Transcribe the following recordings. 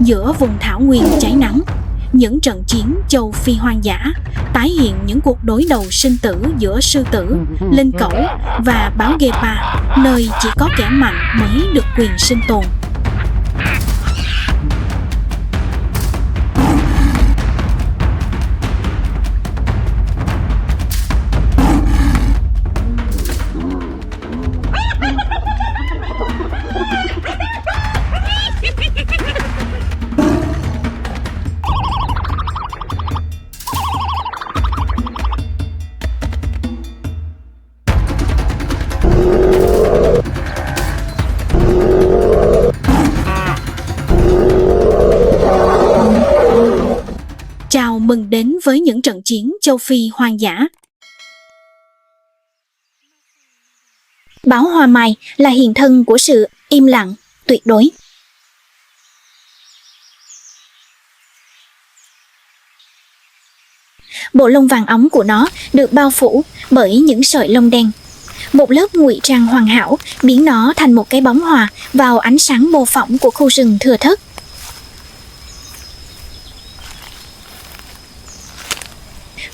Giữa vùng thảo nguyên cháy nắng, những trận chiến châu Phi hoang dã tái hiện những cuộc đối đầu sinh tử giữa sư tử, linh cẩu và báo Gepa, nơi chỉ có kẻ mạnh mới được quyền sinh tồn. Chào mừng đến với những trận chiến châu Phi hoang dã. Báo hoa mai là hiện thân của sự im lặng tuyệt đối. Bộ lông vàng óng của nó được bao phủ bởi những sợi lông đen. Một lớp ngụy trang hoàn hảo biến nó thành một cái bóng hòa vào ánh sáng mô phỏng của khu rừng thưa thớt.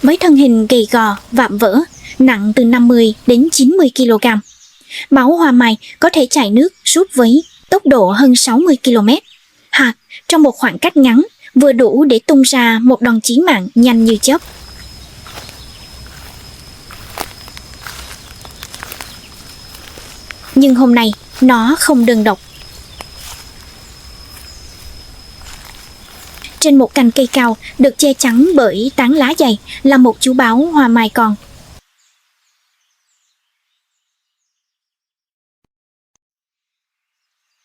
Với thân hình gầy gò, vạm vỡ, nặng từ 50 đến 90 kg, báo hoa mai có thể chạy nước suốt với tốc độ hơn 60 km, hoặc trong một khoảng cách ngắn vừa đủ để tung ra một đòn chí mạng nhanh như chớp. Nhưng hôm nay, nó không đơn độc. Trên một cành cây cao được che chắn bởi tán lá dày là một chú báo hoa mai con.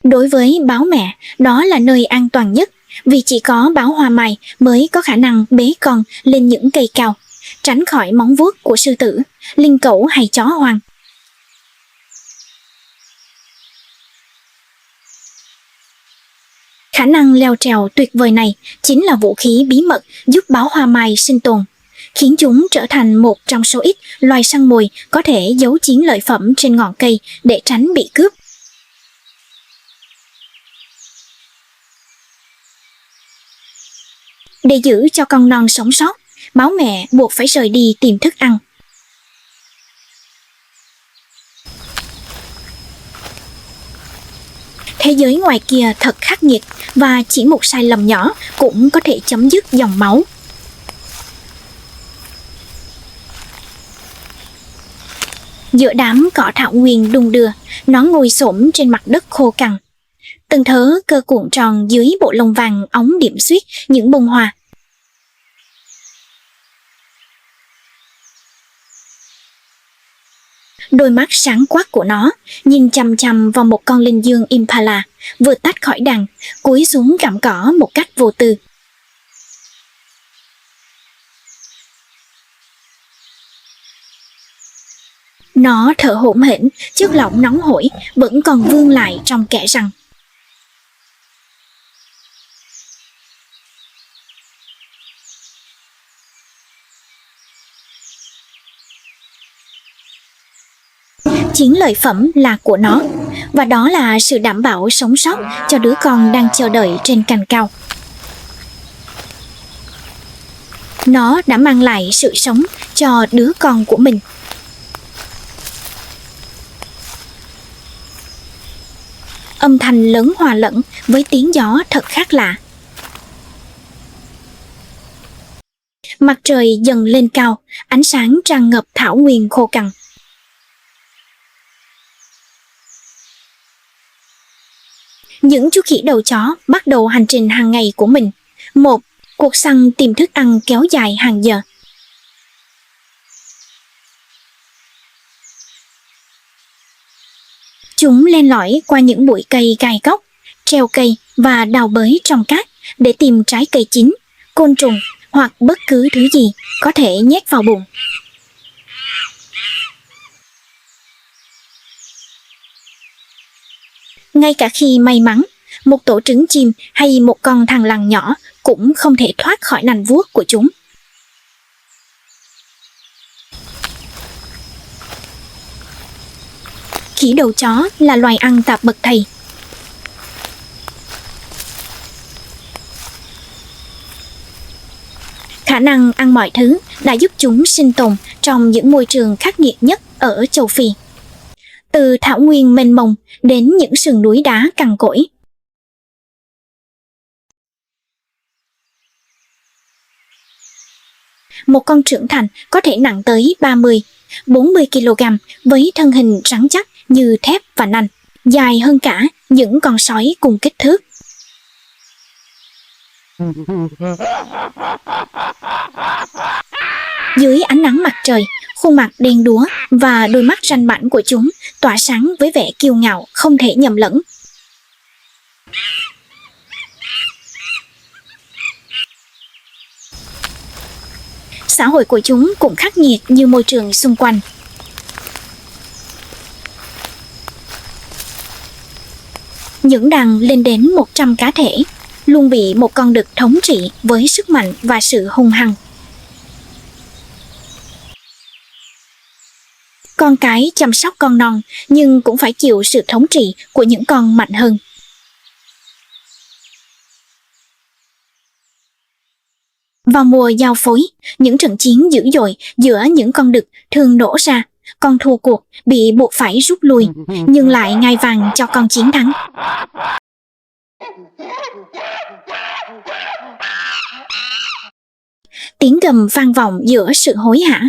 Đối với báo mẹ, đó là nơi an toàn nhất, vì chỉ có báo hoa mai mới có khả năng bế con lên những cây cao, tránh khỏi móng vuốt của sư tử, linh cẩu hay chó hoang. Khả năng leo trèo tuyệt vời này chính là vũ khí bí mật giúp báo hoa mai sinh tồn, khiến chúng trở thành một trong số ít loài săn mồi có thể giấu chiến lợi phẩm trên ngọn cây để tránh bị cướp. Để giữ cho con non sống sót, báo mẹ buộc phải rời đi tìm thức ăn. Thế giới ngoài kia thật khắc nghiệt, và chỉ một sai lầm nhỏ cũng có thể chấm dứt dòng máu. Giữa đám cỏ thảo nguyên đung đưa, nó ngồi xổm trên mặt đất khô cằn. Từng thớ cơ cuộn tròn dưới bộ lông vàng óng điểm xuyết những bông hoa. Đôi mắt sáng quắc của nó nhìn chằm chằm vào một con linh dương Impala vừa tách khỏi đàn, cúi xuống gặm cỏ một cách vô tư. Nó thở hổn hển, chất lỏng nóng hổi vẫn còn vương lại trong kẽ răng. Chiến lợi phẩm là của nó, và đó là sự đảm bảo sống sót cho đứa con đang chờ đợi trên cành cao. Nó đã mang lại sự sống cho đứa con của mình. Âm thanh lớn hòa lẫn với tiếng gió thật khác lạ. Mặt trời dần lên cao, ánh sáng tràn ngập thảo nguyên khô cằn. Những chú khỉ đầu chó bắt đầu hành trình hàng ngày của mình. Một cuộc săn tìm thức ăn kéo dài hàng giờ. Chúng len lỏi qua những bụi cây gai góc, treo cây và đào bới trong cát để tìm trái cây chín, côn trùng hoặc bất cứ thứ gì có thể nhét vào bụng. Ngay cả khi may mắn, một tổ trứng chim hay một con thằn lằn nhỏ cũng không thể thoát khỏi nành vuốt của chúng. Khỉ đầu chó là loài ăn tạp bậc thầy. Khả năng ăn mọi thứ đã giúp chúng sinh tồn trong những môi trường khắc nghiệt nhất ở châu Phi. Từ thảo nguyên mênh mông đến những sườn núi đá cằn cỗi. Một con trưởng thành có thể nặng tới 30-40 kg với thân hình rắn chắc như thép và nanh, dài hơn cả những con sói cùng kích thước. Dưới ánh nắng mặt trời, khuôn mặt đen đúa và đôi mắt ranh mãnh của chúng tỏa sáng với vẻ kiêu ngạo không thể nhầm lẫn. Xã hội của chúng cũng khắc nghiệt như môi trường xung quanh. Những đàn lên đến 100 cá thể, luôn bị một con đực thống trị với sức mạnh và sự hung hăng. Con cái chăm sóc con non nhưng cũng phải chịu sự thống trị của những con mạnh hơn. Vào mùa giao phối, những trận chiến dữ dội giữa những con đực thường nổ ra. Con thua cuộc bị buộc phải rút lui, nhưng lại ngai vàng cho con chiến thắng. Tiếng gầm vang vọng giữa sự hối hả.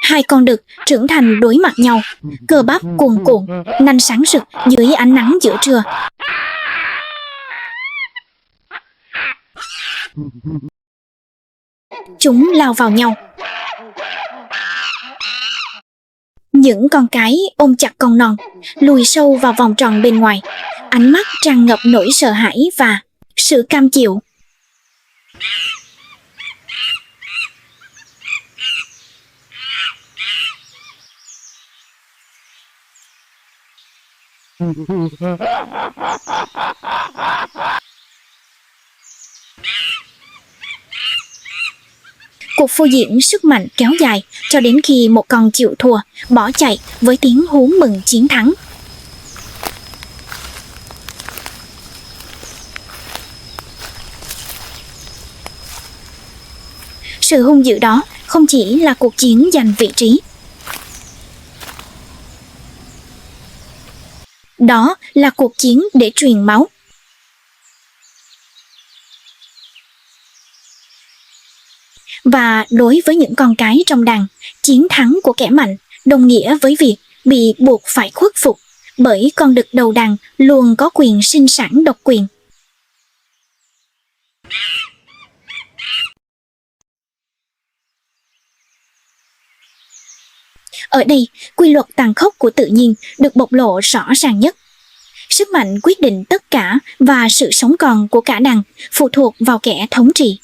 Hai con đực trưởng thành đối mặt nhau, cơ bắp cuồn cuộn, nanh sáng rực dưới ánh nắng giữa trưa. Chúng lao vào nhau. Những con cái ôm chặt con non, lùi sâu vào vòng tròn bên ngoài, ánh mắt tràn ngập nỗi sợ hãi và sự cam chịu. Cuộc phô diễn sức mạnh kéo dài cho đến khi một con chịu thua, bỏ chạy với tiếng hú mừng chiến thắng. Sự hung dữ đó không chỉ là cuộc chiến giành vị trí. Đó là cuộc chiến để truyền máu. Và đối với những con cái trong đàn, chiến thắng của kẻ mạnh đồng nghĩa với việc bị buộc phải khuất phục, bởi con đực đầu đàn luôn có quyền sinh sản độc quyền. Ở đây, quy luật tàn khốc của tự nhiên được bộc lộ rõ ràng nhất. Sức mạnh quyết định tất cả và sự sống còn của cả đàn phụ thuộc vào kẻ thống trị.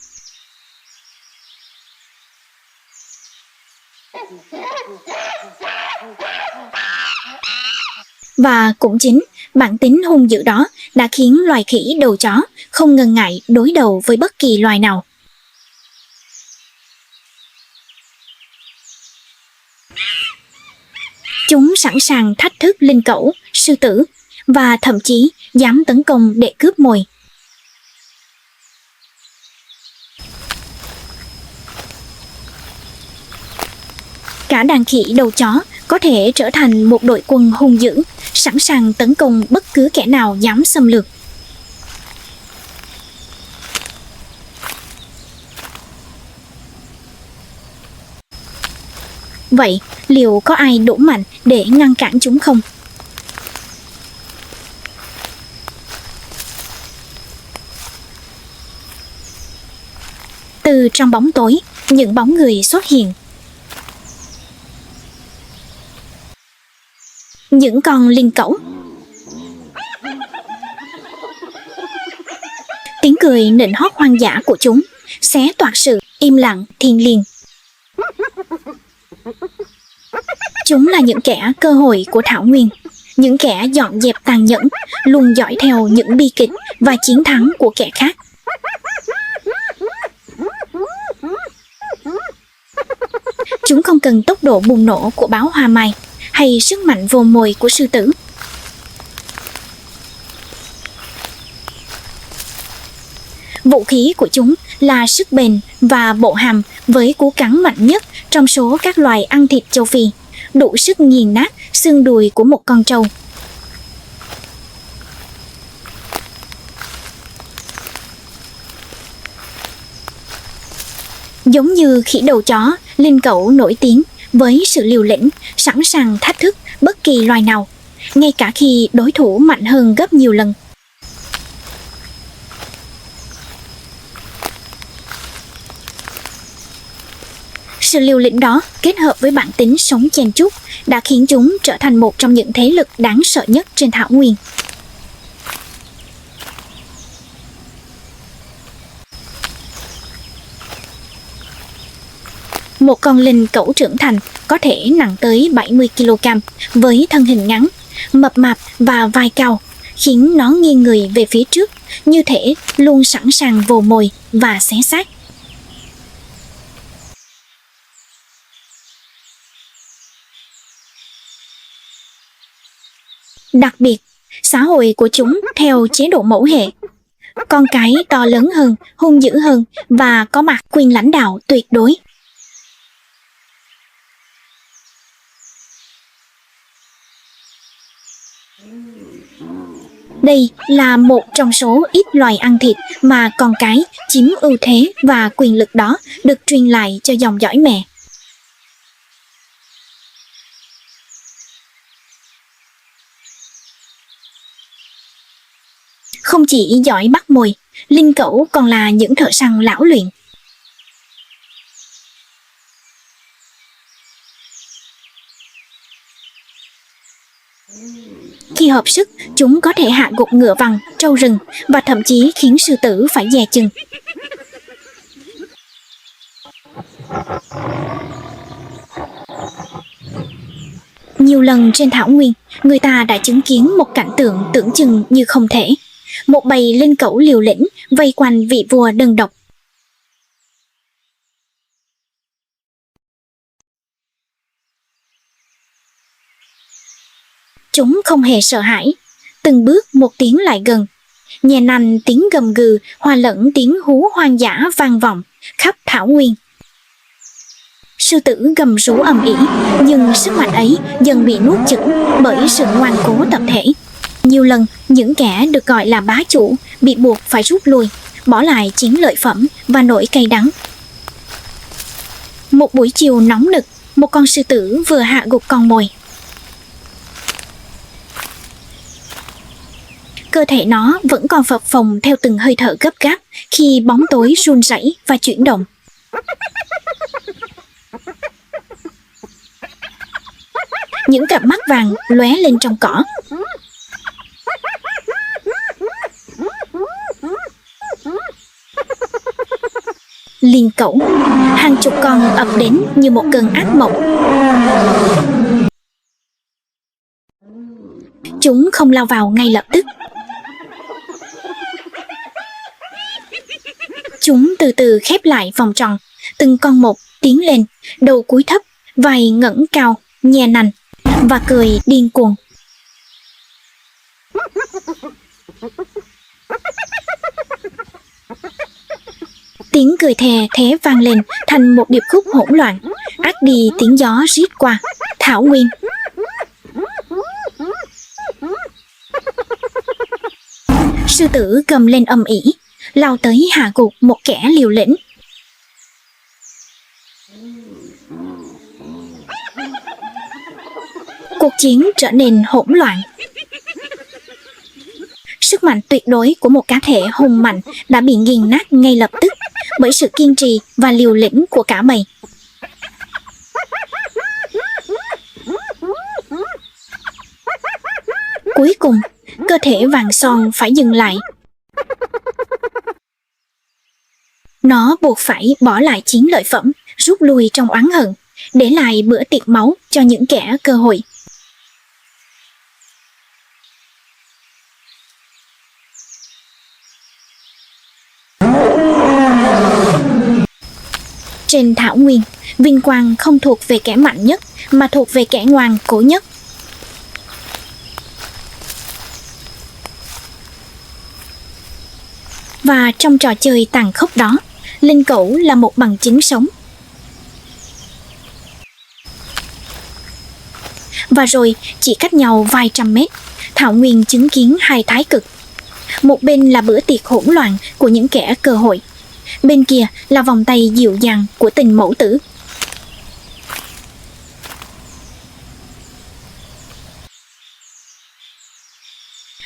Và cũng chính bản tính hung dữ đó đã khiến loài khỉ đầu chó không ngần ngại đối đầu với bất kỳ loài nào. Chúng sẵn sàng thách thức linh cẩu, sư tử và thậm chí dám tấn công để cướp mồi. Cả đàn khỉ đầu chó có thể trở thành một đội quân hung dữ, sẵn sàng tấn công bất cứ kẻ nào dám xâm lược. Vậy, liệu có ai đủ mạnh để ngăn cản chúng không? Từ trong bóng tối, những bóng người xuất hiện. Những con linh cẩu. Tiếng cười nịnh hót hoang dã của chúng xé toạc sự im lặng thiêng liêng. Chúng là những kẻ cơ hội của thảo nguyên, những kẻ dọn dẹp tàn nhẫn, luôn dõi theo những bi kịch và chiến thắng của kẻ khác. Chúng không cần tốc độ bùng nổ của báo hoa mai hay sức mạnh vồ mồi của sư tử. Vũ khí của chúng là sức bền và bộ hàm với cú cắn mạnh nhất trong số các loài ăn thịt châu Phi, đủ sức nghiền nát xương đùi của một con trâu. Giống như khỉ đầu chó, linh cẩu nổi tiếng với sự liều lĩnh, sẵn sàng thách thức bất kỳ loài nào, ngay cả khi đối thủ mạnh hơn gấp nhiều lần. Sự liều lĩnh đó kết hợp với bản tính sống chen chúc đã khiến chúng trở thành một trong những thế lực đáng sợ nhất trên thảo nguyên. Một con linh cẩu trưởng thành có thể nặng tới 70 kg với thân hình ngắn, mập mạp và vai cao, khiến nó nghiêng người về phía trước, như thể luôn sẵn sàng vồ mồi và xé xác. Đặc biệt, xã hội của chúng theo chế độ mẫu hệ. Con cái to lớn hơn, hung dữ hơn và có mặt quyền lãnh đạo tuyệt đối. Đây là một trong số ít loài ăn thịt mà con cái chiếm ưu thế và quyền lực đó được truyền lại cho dòng dõi mẹ. Không chỉ giỏi bắt mồi, linh cẩu còn là những thợ săn lão luyện. Khi hợp sức, chúng có thể hạ gục ngựa vằn, trâu rừng và thậm chí khiến sư tử phải dè chừng. Nhiều lần trên thảo nguyên, người ta đã chứng kiến một cảnh tượng tưởng chừng như không thể. Một bầy linh cẩu liều lĩnh vây quanh vị vua đơn độc. Chúng không hề sợ hãi, từng bước một tiến lại gần, nhè nành tiếng gầm gừ hòa lẫn tiếng hú hoang dã vang vọng khắp thảo nguyên. Sư tử gầm rú ầm ĩ, nhưng sức mạnh ấy dần bị nuốt chửng bởi sự ngoan cố tập thể. Nhiều lần, những kẻ được gọi là bá chủ bị buộc phải rút lui, bỏ lại chiến lợi phẩm và nỗi cay đắng. Một buổi chiều nóng nực, một con sư tử vừa hạ gục con mồi. Cơ thể nó vẫn còn phập phồng theo từng hơi thở gấp gáp khi bóng tối run rẩy và chuyển động. Những cặp mắt vàng lóe lên trong cỏ. Liên cẩu, hàng chục con ập đến như một cơn ác mộng. Chúng không lao vào ngay lập tức. Chúng từ từ khép lại vòng tròn, từng con một tiến lên, đầu cúi thấp, vai ngẩng cao, nhè nành và cười điên cuồng. Tiếng cười thè thé vang lên thành một điệp khúc hỗn loạn, át đi tiếng gió rít qua thảo nguyên. Sư tử gầm lên ầm ĩ, lao tới hạ gục một kẻ liều lĩnh. Cuộc chiến trở nên hỗn loạn. Sức mạnh tuyệt đối của một cá thể hùng mạnh đã bị nghiền nát ngay lập tức bởi sự kiên trì và liều lĩnh của cả bầy. Cuối cùng, cơ thể vàng son phải dừng lại. Nó buộc phải bỏ lại chiến lợi phẩm, rút lui trong oán hận, để lại bữa tiệc máu cho những kẻ cơ hội. Trên thảo nguyên, vinh quang không thuộc về kẻ mạnh nhất, mà thuộc về kẻ ngoan cố nhất. Và trong trò chơi tàn khốc đó, linh cẩu là một bằng chứng sống. Và rồi, chỉ cách nhau vài trăm mét, Thảo Nguyên chứng kiến hai thái cực. Một bên là bữa tiệc hỗn loạn của những kẻ cơ hội, bên kia là vòng tay dịu dàng của tình mẫu tử.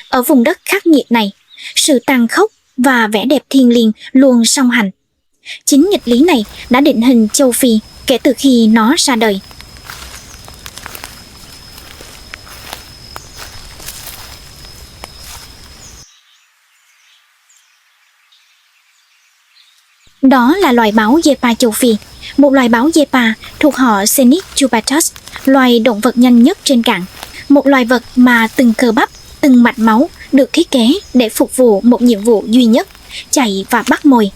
Ở vùng đất khắc nghiệt này, sự tàn khốc và vẻ đẹp thiêng liêng luôn song hành. Chính nghịch lý này đã định hình châu Phi kể từ khi nó ra đời. Đó là loài báo Gepa châu Phi, một loài báo Gepa thuộc họ Caenychupatus, loài động vật nhanh nhất trên cạn, một loài vật mà từng cơ bắp, từng mạch máu được thiết kế để phục vụ một nhiệm vụ duy nhất: chạy và bắt mồi.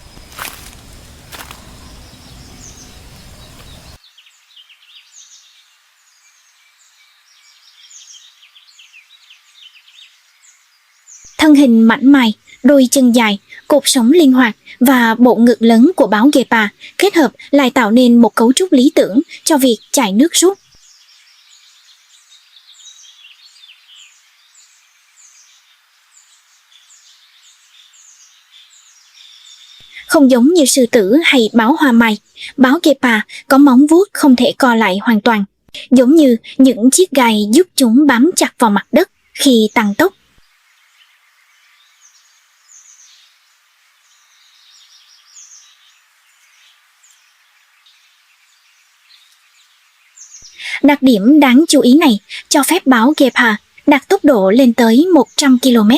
Thân hình mảnh mai, đôi chân dài, cột sống linh hoạt và bộ ngực lớn của báo Gepa kết hợp lại tạo nên một cấu trúc lý tưởng cho việc chạy nước rút. Không giống như sư tử hay báo hoa mai, báo Gepa có móng vuốt không thể co lại hoàn toàn, giống như những chiếc gai giúp chúng bám chặt vào mặt đất khi tăng tốc. Đặc điểm đáng chú ý này cho phép báo Gepa đạt tốc độ lên tới 100 km,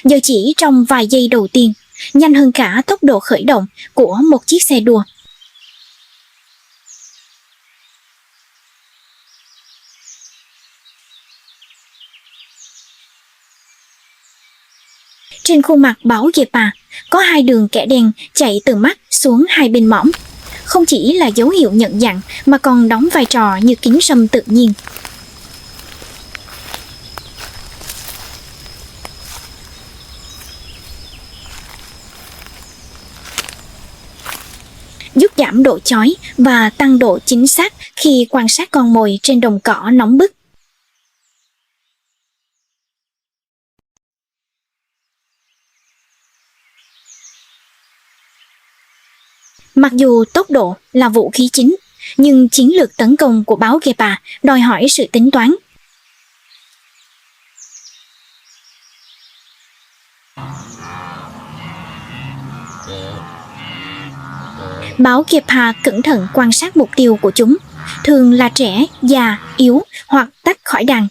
giờ chỉ trong vài giây đầu tiên, nhanh hơn cả tốc độ khởi động của một chiếc xe đua. Trên khuôn mặt báo Gepa có hai đường kẻ đen chạy từ mắt xuống hai bên mõm, không chỉ là dấu hiệu nhận dạng mà còn đóng vai trò như kính râm tự nhiên. Giúp giảm độ chói và tăng độ chính xác khi quan sát con mồi trên đồng cỏ nóng bức. Mặc dù tốc độ là vũ khí chính, nhưng chiến lược tấn công của báo Gepa đòi hỏi sự tính toán. Báo Gepa cẩn thận quan sát mục tiêu của chúng, thường là trẻ, già, yếu hoặc tách khỏi đàn,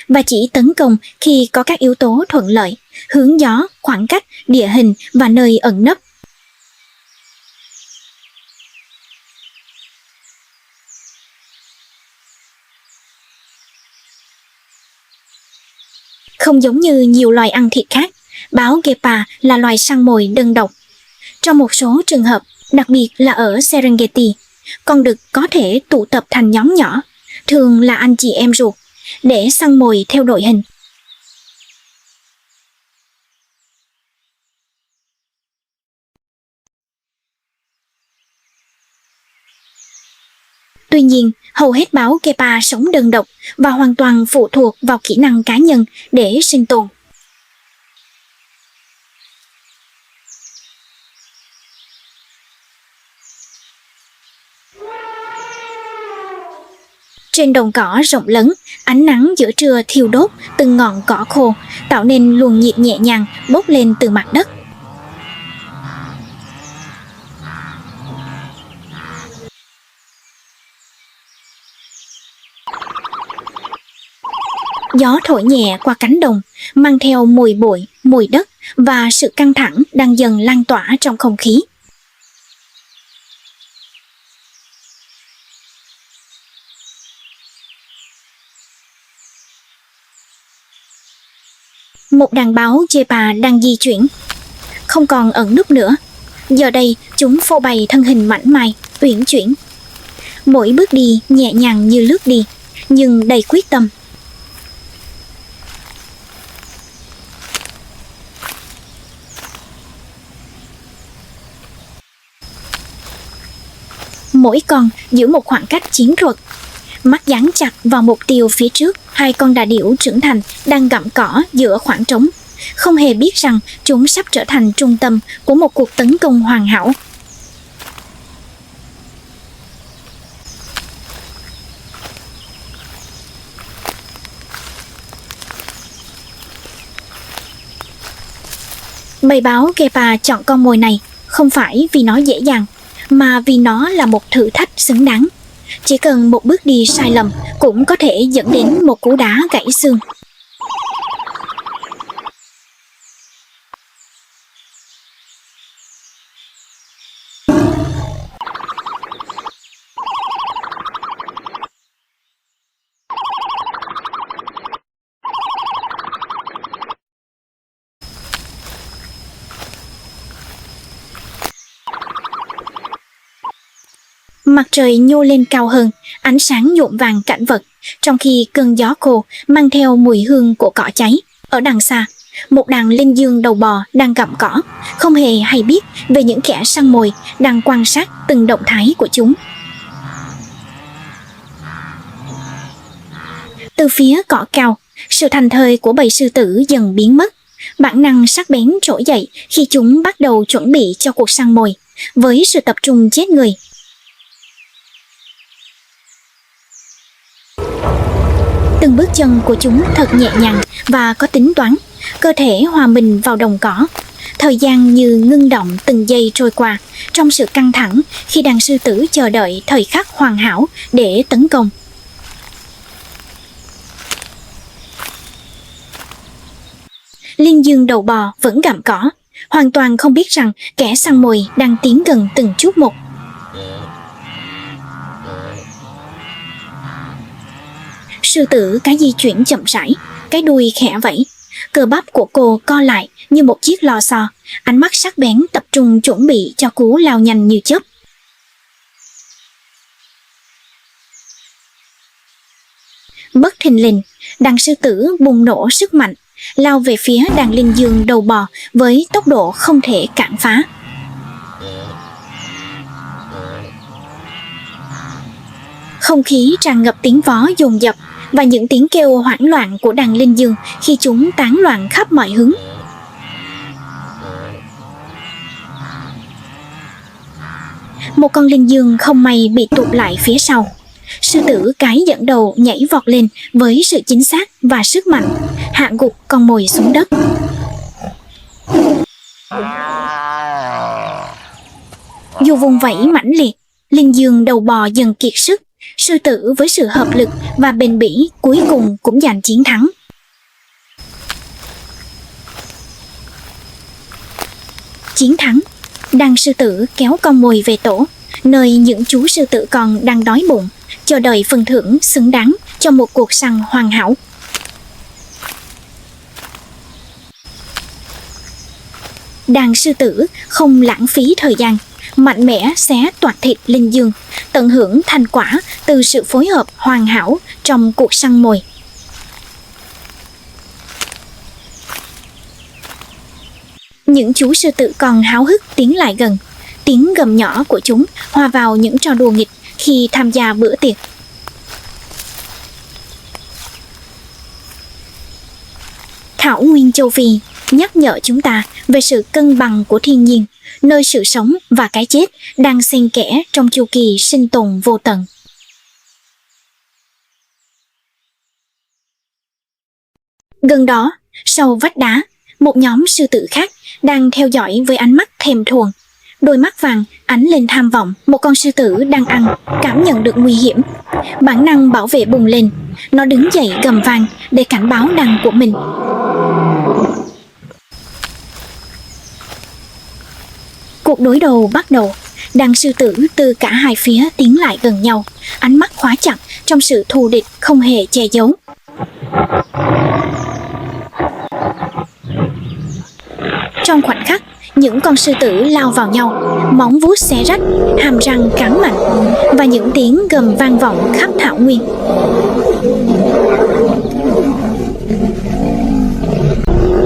và chỉ tấn công khi có các yếu tố thuận lợi: hướng gió, khoảng cách, địa hình và nơi ẩn nấp. Không giống như nhiều loài ăn thịt khác, báo Gepa là loài săn mồi đơn độc. Trong một số trường hợp, đặc biệt là ở Serengeti, con đực có thể tụ tập thành nhóm nhỏ, thường là anh chị em ruột, để săn mồi theo đội hình. Tuy nhiên, hầu hết báo Gepa sống đơn độc và hoàn toàn phụ thuộc vào kỹ năng cá nhân để sinh tồn. Trên đồng cỏ rộng lớn, ánh nắng giữa trưa thiêu đốt từng ngọn cỏ khô, tạo nên luồng nhiệt nhẹ nhàng bốc lên từ mặt đất. Gió thổi nhẹ qua cánh đồng, mang theo mùi bụi, mùi đất và sự căng thẳng đang dần lan tỏa trong không khí. Một đàn báo Gepa đang di chuyển, không còn ẩn núp nữa. Giờ đây, chúng phô bày thân hình mảnh mai, uyển chuyển. Mỗi bước đi nhẹ nhàng như lướt đi, nhưng đầy quyết tâm. mỗi con giữ một khoảng cách chiến thuật. Mắt dán chặt vào mục tiêu phía trước, hai con đà điểu trưởng thành đang gặm cỏ giữa khoảng trống, không hề biết rằng chúng sắp trở thành trung tâm của một cuộc tấn công hoàn hảo. Bầy báo Gepa chọn con mồi này không phải vì nó dễ dàng, mà vì nó là một thử thách xứng đáng. Chỉ cần một bước đi sai lầm cũng có thể dẫn đến một cú đá gãy xương. Mặt trời nhô lên cao hơn, ánh sáng nhuộm vàng cảnh vật, trong khi cơn gió khô mang theo mùi hương của cỏ cháy. Ở đằng xa, một đàn linh dương đầu bò đang gặm cỏ, không hề hay biết về những kẻ săn mồi đang quan sát từng động thái của chúng. Từ phía cỏ cao, sự thành thơi của bầy sư tử dần biến mất. Bản năng sắc bén trỗi dậy khi chúng bắt đầu chuẩn bị cho cuộc săn mồi, với sự tập trung chết người. Từng bước chân của chúng thật nhẹ nhàng và có tính toán, cơ thể hòa mình vào đồng cỏ. Thời gian như ngưng động từng giây trôi qua, trong sự căng thẳng khi đàn sư tử chờ đợi thời khắc hoàn hảo để tấn công. Linh dương đầu bò vẫn gặm cỏ, hoàn toàn không biết rằng kẻ săn mồi đang tiến gần từng chút một. Sư tử cái di chuyển chậm rãi, cái đuôi khẽ vẫy. Cơ bắp của cô co lại như một chiếc lò xo, ánh mắt sắc bén tập trung chuẩn bị cho cú lao nhanh như chớp. Bất thình lình, đàn sư tử bùng nổ sức mạnh, lao về phía đàn linh dương đầu bò với tốc độ không thể cản phá. Không khí tràn ngập tiếng vó dồn dập và những tiếng kêu hoảng loạn của đàn linh dương khi chúng tán loạn khắp mọi hướng. Một con linh dương không may bị tụt lại phía sau. Sư tử cái dẫn đầu nhảy vọt lên với sự chính xác và sức mạnh, hạ gục con mồi xuống đất. Dù vùng vẫy mãnh liệt, linh dương đầu bò dần kiệt sức. Sư tử với sự hợp lực và bền bỉ cuối cùng cũng giành chiến thắng. Chiến thắng, đàn sư tử kéo con mồi về tổ, nơi những chú sư tử con đang đói bụng, chờ đợi phần thưởng xứng đáng cho một cuộc săn hoàn hảo. Đàn sư tử không lãng phí thời gian, mạnh mẽ xé toạc thịt linh dương, tận hưởng thành quả từ sự phối hợp hoàn hảo trong cuộc săn mồi. Những chú sư tử còn háo hức tiến lại gần, tiếng gầm nhỏ của chúng hòa vào những trò đùa nghịch khi tham gia bữa tiệc. Thảo nguyên châu Phi nhắc nhở chúng ta về sự cân bằng của thiên nhiên, nơi sự sống và cái chết đang xen kẽ trong chu kỳ sinh tồn vô tận. Gần đó, sau vách đá, một nhóm sư tử khác đang theo dõi với ánh mắt thèm thuồng. Đôi mắt vàng ánh lên tham vọng. Một con sư tử đang ăn, cảm nhận được nguy hiểm. Bản năng bảo vệ bùng lên. Nó đứng dậy gầm vang để cảnh báo đàn của mình. Cuộc đối đầu bắt đầu. Đàn sư tử từ cả hai phía tiến lại gần nhau, ánh mắt khóa chặt trong sự thù địch không hề che giấu. Trong khoảnh khắc, những con sư tử lao vào nhau, móng vuốt xé rách, hàm răng cắn mạnh, và những tiếng gầm vang vọng khắp thảo nguyên.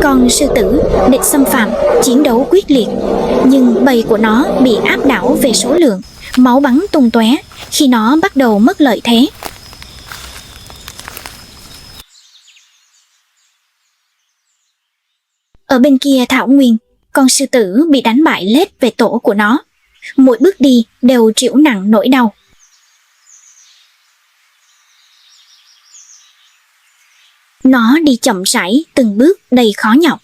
Con sư tử địch xâm phạm, chiến đấu quyết liệt, nhưng bầy của nó bị áp đảo về số lượng máu bắn tung tóe khi nó bắt đầu mất lợi thế. Ở bên kia thảo nguyên, con sư tử bị đánh bại lết về tổ của nó. Mỗi bước đi đều chịu nặng nỗi đau. Nó đi chậm rãi từng bước đầy khó nhọc.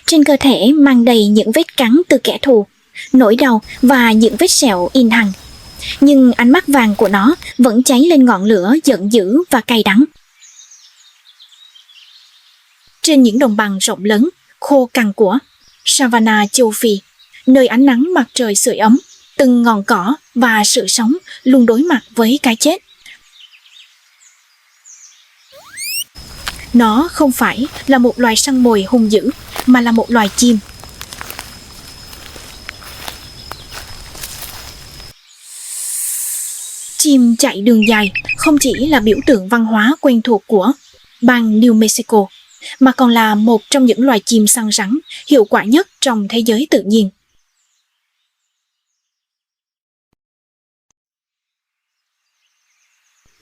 Trên cơ thể mang đầy những vết cắn từ kẻ thù, nỗi đau và những vết sẹo in hằn. Nhưng ánh mắt vàng của nó vẫn cháy lên ngọn lửa giận dữ và cay đắng. Trên những đồng bằng rộng lớn, khô cằn của Savannah châu Phi, nơi ánh nắng mặt trời sưởi ấm, từng ngọn cỏ và sự sống luôn đối mặt với cái chết. Nó không phải là một loài săn mồi hung dữ, mà là một loài chim. Chim chạy đường dài không chỉ là biểu tượng văn hóa quen thuộc của bang New Mexico, mà còn là một trong những loài chim săn rắn hiệu quả nhất trong thế giới tự nhiên.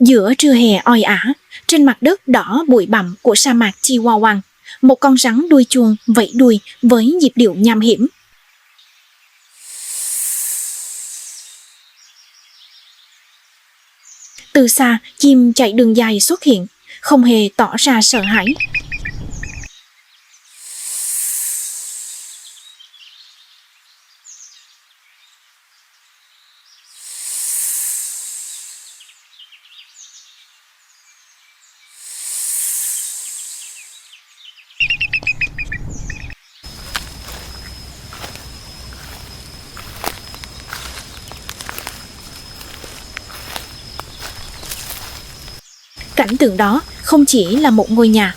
Giữa trưa hè oi ả, trên mặt đất đỏ bụi bặm của sa mạc Chihuahua, một con rắn đuôi chuông vẫy đuôi với nhịp điệu nham hiểm. Từ xa, chim chạy đường dài xuất hiện, không hề tỏ ra sợ hãi. Cảnh tượng đó không chỉ là một ngôi nhà,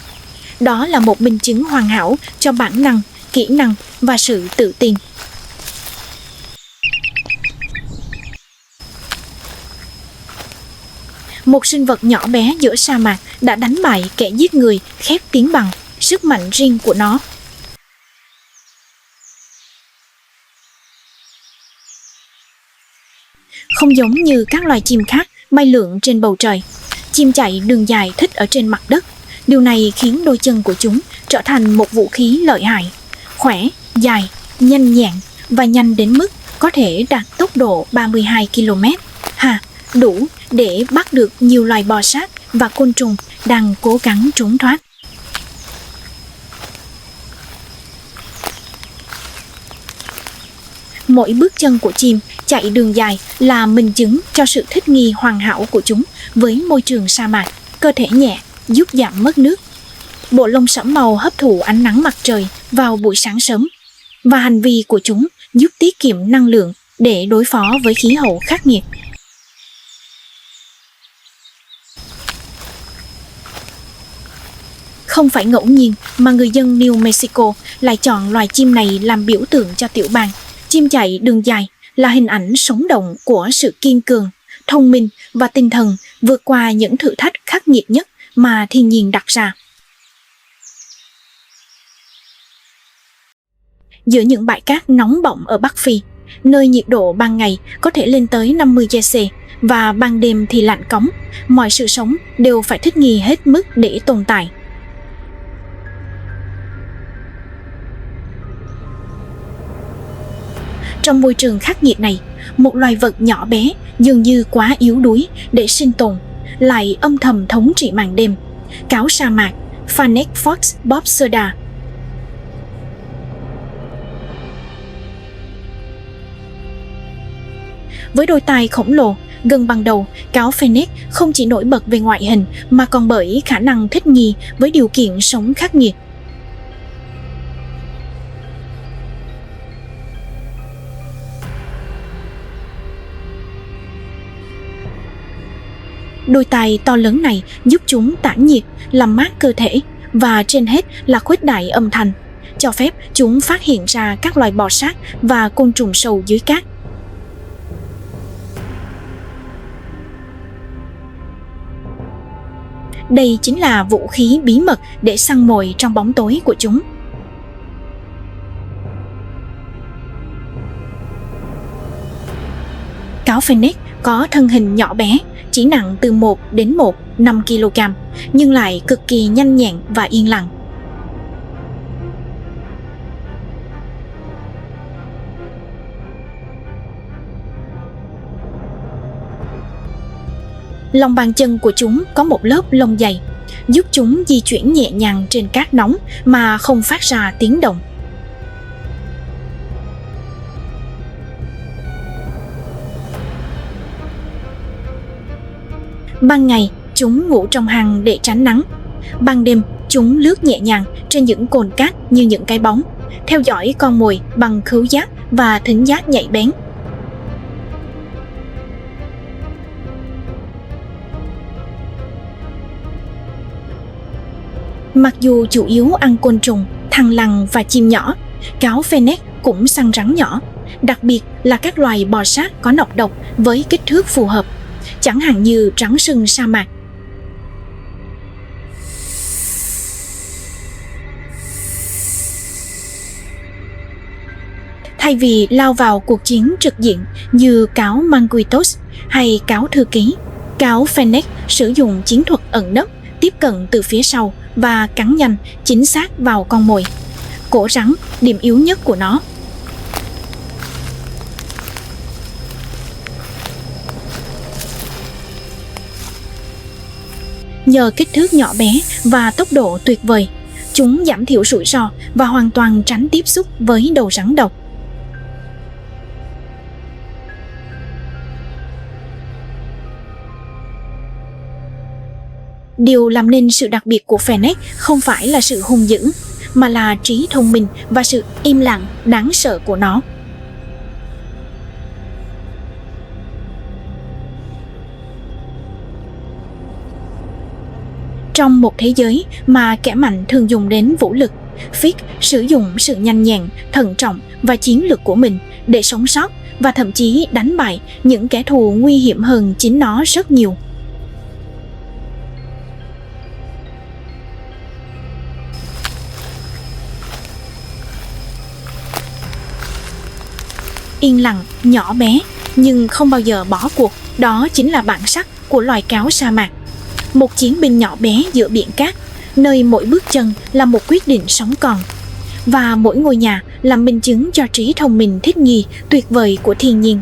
đó là một minh chứng hoàn hảo cho bản năng, kỹ năng và sự tự tin. Một sinh vật nhỏ bé giữa sa mạc đã đánh bại kẻ giết người khét tiếng bằng sức mạnh riêng của nó. Không giống như các loài chim khác bay lượn trên bầu trời, chim chạy đường dài thích ở trên mặt đất. Điều này khiến đôi chân của chúng trở thành một vũ khí lợi hại, khỏe, dài, nhanh nhẹn và nhanh đến mức có thể đạt tốc độ 32 km/h, đủ để bắt được nhiều loài bò sát và côn trùng đang cố gắng trốn thoát. Mỗi bước chân của chim chạy đường dài là minh chứng cho sự thích nghi hoàn hảo của chúng với môi trường sa mạc, cơ thể nhẹ, giúp giảm mất nước. Bộ lông sẫm màu hấp thụ ánh nắng mặt trời vào buổi sáng sớm, và hành vi của chúng giúp tiết kiệm năng lượng để đối phó với khí hậu khắc nghiệt. Không phải ngẫu nhiên mà người dân New Mexico lại chọn loài chim này làm biểu tượng cho tiểu bang. Chim chạy đường dài là hình ảnh sống động của sự kiên cường, thông minh và tinh thần vượt qua những thử thách khắc nghiệt nhất mà thiên nhiên đặt ra. Giữa những bãi cát nóng bỏng ở Bắc Phi, nơi nhiệt độ ban ngày có thể lên tới 50 C và ban đêm thì lạnh cóng, mọi sự sống đều phải thích nghi hết mức để tồn tại. Trong môi trường khắc nghiệt này, một loài vật nhỏ bé dường như quá yếu đuối để sinh tồn lại âm thầm thống trị màn đêm. Cáo sa mạc Fennec Fox bobseda. Với đôi tai khổng lồ gần bằng đầu, cáo Fennec không chỉ nổi bật về ngoại hình mà còn bởi khả năng thích nghi với điều kiện sống khắc nghiệt. Đôi tai to lớn này giúp chúng tản nhiệt, làm mát cơ thể và trên hết là khuếch đại âm thanh, cho phép chúng phát hiện ra các loài bò sát và côn trùng sâu dưới cát. Đây chính là vũ khí bí mật để săn mồi trong bóng tối của chúng. Cáo Cáo Fennec có thân hình nhỏ bé, chỉ nặng từ 1 đến 1,5 kg, nhưng lại cực kỳ nhanh nhẹn và yên lặng. Lòng bàn chân của chúng có một lớp lông dày, giúp chúng di chuyển nhẹ nhàng trên cát nóng mà không phát ra tiếng động. Ban ngày, chúng ngủ trong hang để tránh nắng. Ban đêm, chúng lướt nhẹ nhàng trên những cồn cát như những cái bóng, theo dõi con mồi bằng khứu giác và thính giác nhạy bén. Mặc dù chủ yếu ăn côn trùng, thằn lằn và chim nhỏ, cáo Fennec cũng săn rắn nhỏ, đặc biệt là các loài bò sát có nọc độc với kích thước phù hợp, chẳng hạn như rắn sừng sa mạc. Thay vì lao vào cuộc chiến trực diện như cáo Manguitos hay cáo thư ký, cáo Fennec sử dụng chiến thuật ẩn nấp, tiếp cận từ phía sau và cắn nhanh, chính xác vào con mồi. Cổ rắn, điểm yếu nhất của nó. Nhờ kích thước nhỏ bé và tốc độ tuyệt vời, chúng giảm thiểu rủi ro và hoàn toàn tránh tiếp xúc với đầu rắn độc. Điều làm nên sự đặc biệt của Fennec không phải là sự hung dữ, mà là trí thông minh và sự im lặng đáng sợ của nó. Trong một thế giới mà kẻ mạnh thường dùng đến vũ lực, Fig sử dụng sự nhanh nhẹn, thận trọng và chiến lược của mình để sống sót và thậm chí đánh bại những kẻ thù nguy hiểm hơn chính nó rất nhiều. Yên lặng, nhỏ bé, nhưng không bao giờ bỏ cuộc, đó chính là bản sắc của loài cáo sa mạc. Một chiến binh nhỏ bé giữa biển cát, nơi mỗi bước chân là một quyết định sống còn. Và mỗi ngôi nhà là minh chứng cho trí thông minh thích nghi tuyệt vời của thiên nhiên.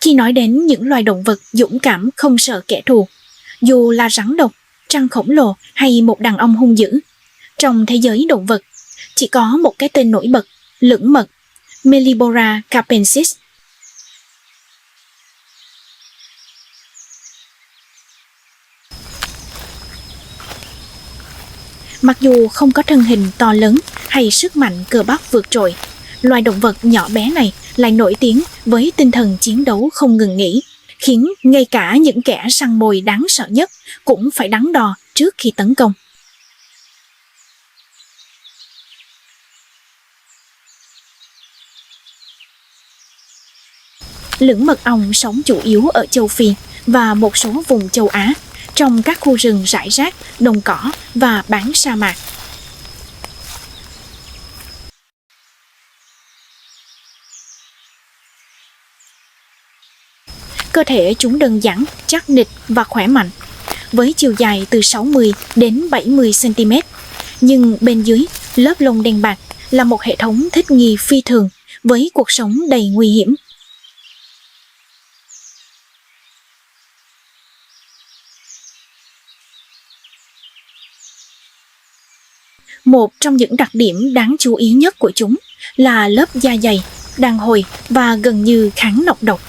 Khi nói đến những loài động vật dũng cảm không sợ kẻ thù, dù là rắn độc, trăng khổng lồ hay một đàn ông hung dữ, trong thế giới động vật, chỉ có một cái tên nổi bật, lưỡng mật, Mellibora capensis. Mặc dù không có thân hình to lớn hay sức mạnh cơ bắp vượt trội, loài động vật nhỏ bé này lại nổi tiếng với tinh thần chiến đấu không ngừng nghỉ, khiến ngay cả những kẻ săn mồi đáng sợ nhất cũng phải đắn đo trước khi tấn công. Lưỡng mật ong sống chủ yếu ở châu Phi và một số vùng châu Á, trong các khu rừng rải rác, đồng cỏ và bán sa mạc. Cơ thể chúng đơn giản, chắc nịch và khỏe mạnh, với chiều dài từ 60 đến 70 cm. Nhưng bên dưới, lớp lông đen bạc là một hệ thống thích nghi phi thường với cuộc sống đầy nguy hiểm. Một trong những đặc điểm đáng chú ý nhất của chúng là lớp da dày, đàn hồi và gần như kháng nọc độc.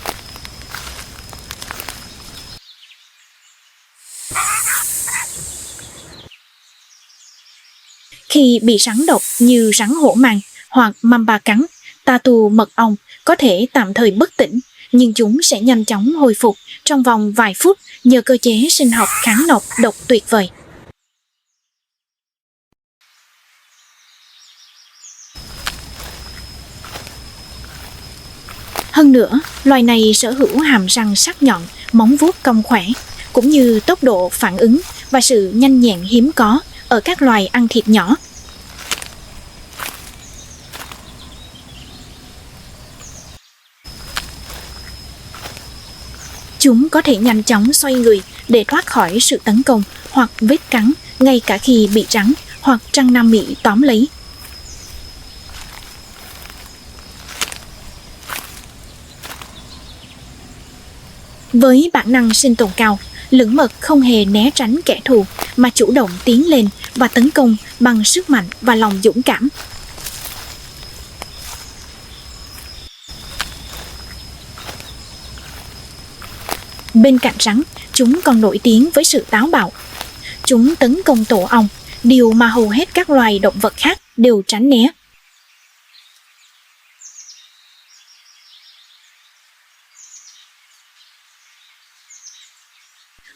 Khi bị rắn độc như rắn hổ mang hoặc mamba cắn, tatu mật ong có thể tạm thời bất tỉnh, nhưng chúng sẽ nhanh chóng hồi phục trong vòng vài phút nhờ cơ chế sinh học kháng nọc độc tuyệt vời. Hơn nữa, loài này sở hữu hàm răng sắc nhọn, móng vuốt cong khỏe, cũng như tốc độ phản ứng và sự nhanh nhẹn hiếm có ở các loài ăn thịt nhỏ. Chúng có thể nhanh chóng xoay người để thoát khỏi sự tấn công hoặc vết cắn ngay cả khi bị rắn hoặc trăng Nam Mỹ tóm lấy. Với bản năng sinh tồn cao, lưỡng mật không hề né tránh kẻ thù mà chủ động tiến lên và tấn công bằng sức mạnh và lòng dũng cảm. Bên cạnh rắn, chúng còn nổi tiếng với sự táo bạo. Chúng tấn công tổ ong, điều mà hầu hết các loài động vật khác đều tránh né.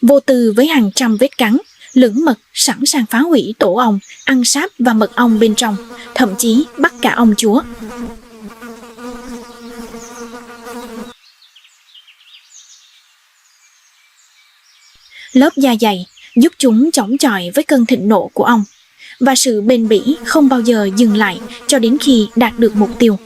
Vô tư với hàng trăm vết cắn, lưỡng mật sẵn sàng phá hủy tổ ong, ăn sáp và mật ong bên trong, thậm chí bắt cả ong chúa. Lớp da dày giúp chúng chống chọi với cơn thịnh nộ của ong, và sự bền bỉ không bao giờ dừng lại cho đến khi đạt được mục tiêu.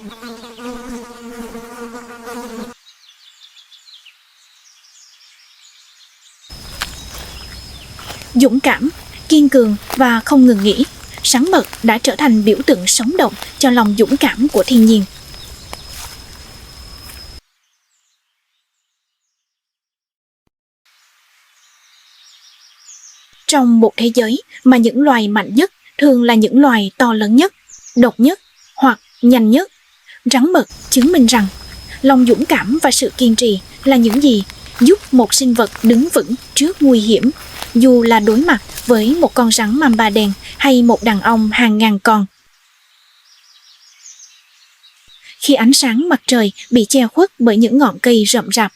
Dũng cảm, kiên cường và không ngừng nghỉ, sắn mật đã trở thành biểu tượng sống động cho lòng dũng cảm của thiên nhiên. Trong một thế giới mà những loài mạnh nhất thường là những loài to lớn nhất, độc nhất hoặc nhanh nhất, rắn mật chứng minh rằng lòng dũng cảm và sự kiên trì là những gì giúp một sinh vật đứng vững trước nguy hiểm, dù là đối mặt với một con rắn mamba đen hay một đàn ong hàng ngàn con. Khi ánh sáng mặt trời bị che khuất bởi những ngọn cây rậm rạp,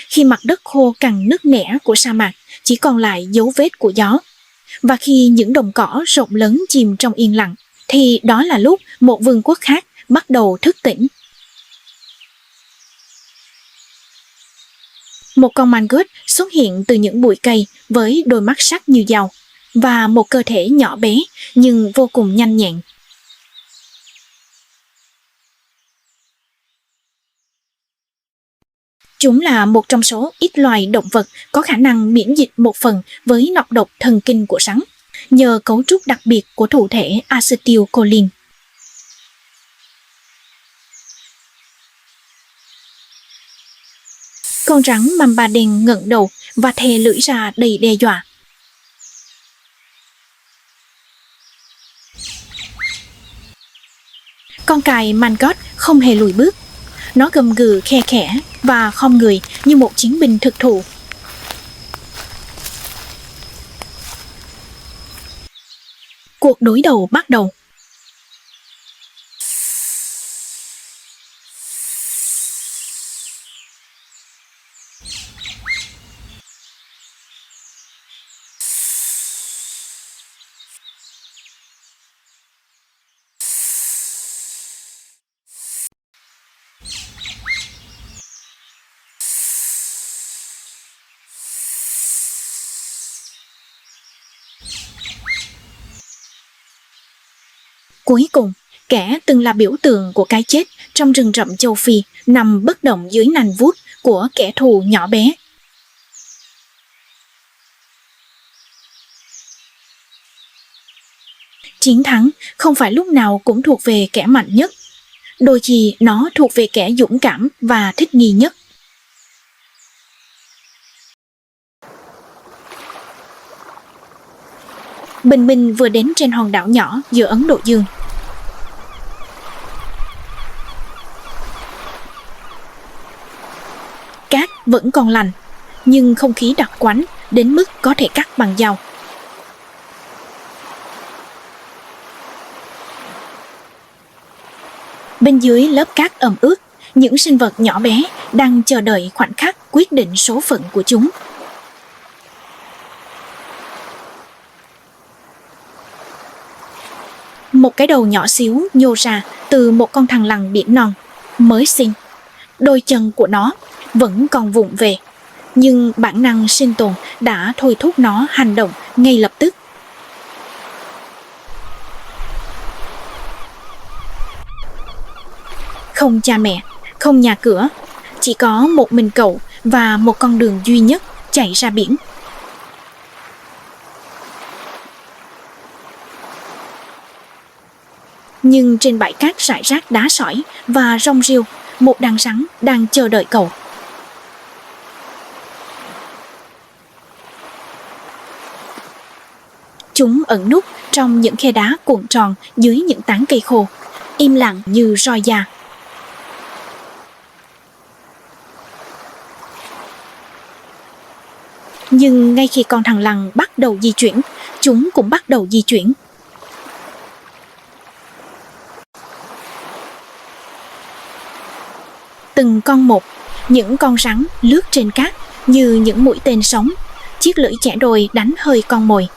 khi mặt đất khô cằn nứt nẻ của sa mạc chỉ còn lại dấu vết của gió, và khi những đồng cỏ rộng lớn chìm trong yên lặng, thì đó là lúc một vương quốc khác bắt đầu thức tỉnh. Một con mangut xuất hiện từ những bụi cây với đôi mắt sắc như dao và một cơ thể nhỏ bé nhưng vô cùng nhanh nhẹn. Chúng là một trong số ít loài động vật có khả năng miễn dịch một phần với nọc độc thần kinh của rắn, nhờ cấu trúc đặc biệt của thụ thể acetylcholine. Con rắn mamba đen ngẩng đầu và thè lưỡi ra đầy đe dọa. Con cài mangot không hề lùi bước. Nó gầm gừ khe khẽ và khom người như một chiến binh thực thụ. Cuộc đối đầu bắt đầu. Cuối cùng, kẻ từng là biểu tượng của cái chết trong rừng rậm châu Phi nằm bất động dưới nành vuốt của kẻ thù nhỏ bé. Chiến thắng không phải lúc nào cũng thuộc về kẻ mạnh nhất. Đôi khi nó thuộc về kẻ dũng cảm và thích nghi nhất. Bình minh vừa đến trên hòn đảo nhỏ giữa Ấn Độ Dương. Cát vẫn còn lành, nhưng không khí đặc quánh đến mức có thể cắt bằng dao. Bên dưới lớp cát ẩm ướt, những sinh vật nhỏ bé đang chờ đợi khoảnh khắc quyết định số phận của chúng. Một cái đầu nhỏ xíu nhô ra từ một con thằn lằn biển non, mới sinh. Đôi chân của nó vẫn còn vụng về, nhưng bản năng sinh tồn đã thôi thúc nó hành động ngay lập tức. Không cha mẹ, không nhà cửa, chỉ có một mình cậu và một con đường duy nhất chạy ra biển. Nhưng trên bãi cát rải rác đá sỏi và rong rêu, một đàn rắn đang chờ đợi cậu. Chúng ẩn núp trong những khe đá cuộn tròn dưới những tán cây khô, im lặng như roi da. Nhưng ngay khi con thằn lằn bắt đầu di chuyển, chúng cũng bắt đầu di chuyển. Từng con một, những con rắn lướt trên cát như những mũi tên sống, chiếc lưỡi chẻ đôi đánh hơi con mồi.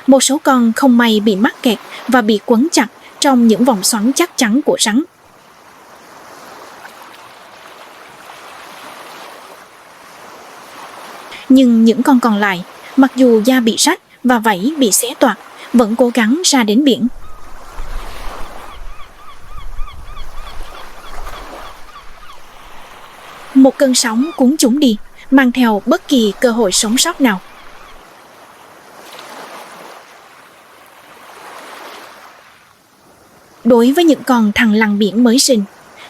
Một số con không may bị mắc kẹt và bị quấn chặt trong những vòng xoắn chắc chắn của rắn. Nhưng những con còn lại, mặc dù da bị rách và vảy bị xé toạc, vẫn cố gắng ra đến biển. Một cơn sóng cuốn chúng đi, mang theo bất kỳ cơ hội sống sót nào. Đối với những con thằn lằn biển mới sinh,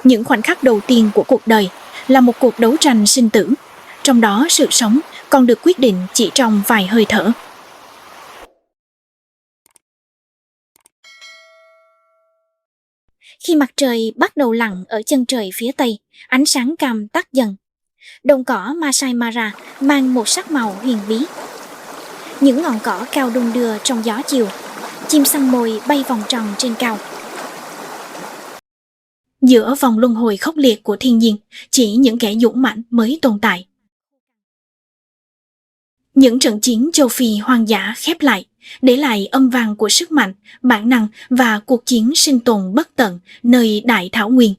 những khoảnh khắc đầu tiên của cuộc đời là một cuộc đấu tranh sinh tử, trong đó sự sống còn được quyết định chỉ trong vài hơi thở. Khi mặt trời bắt đầu lặn ở chân trời phía tây, ánh sáng cam tắt dần. Đồng cỏ Masai Mara mang một sắc màu huyền bí. Những ngọn cỏ cao đung đưa trong gió chiều, chim săn mồi bay vòng tròn trên cao. Giữa vòng luân hồi khốc liệt của thiên nhiên, chỉ những kẻ dũng mãnh mới tồn tại. Những trận chiến châu Phi hoang dã khép lại, để lại âm vang của sức mạnh, bản năng và cuộc chiến sinh tồn bất tận nơi đại thảo nguyên.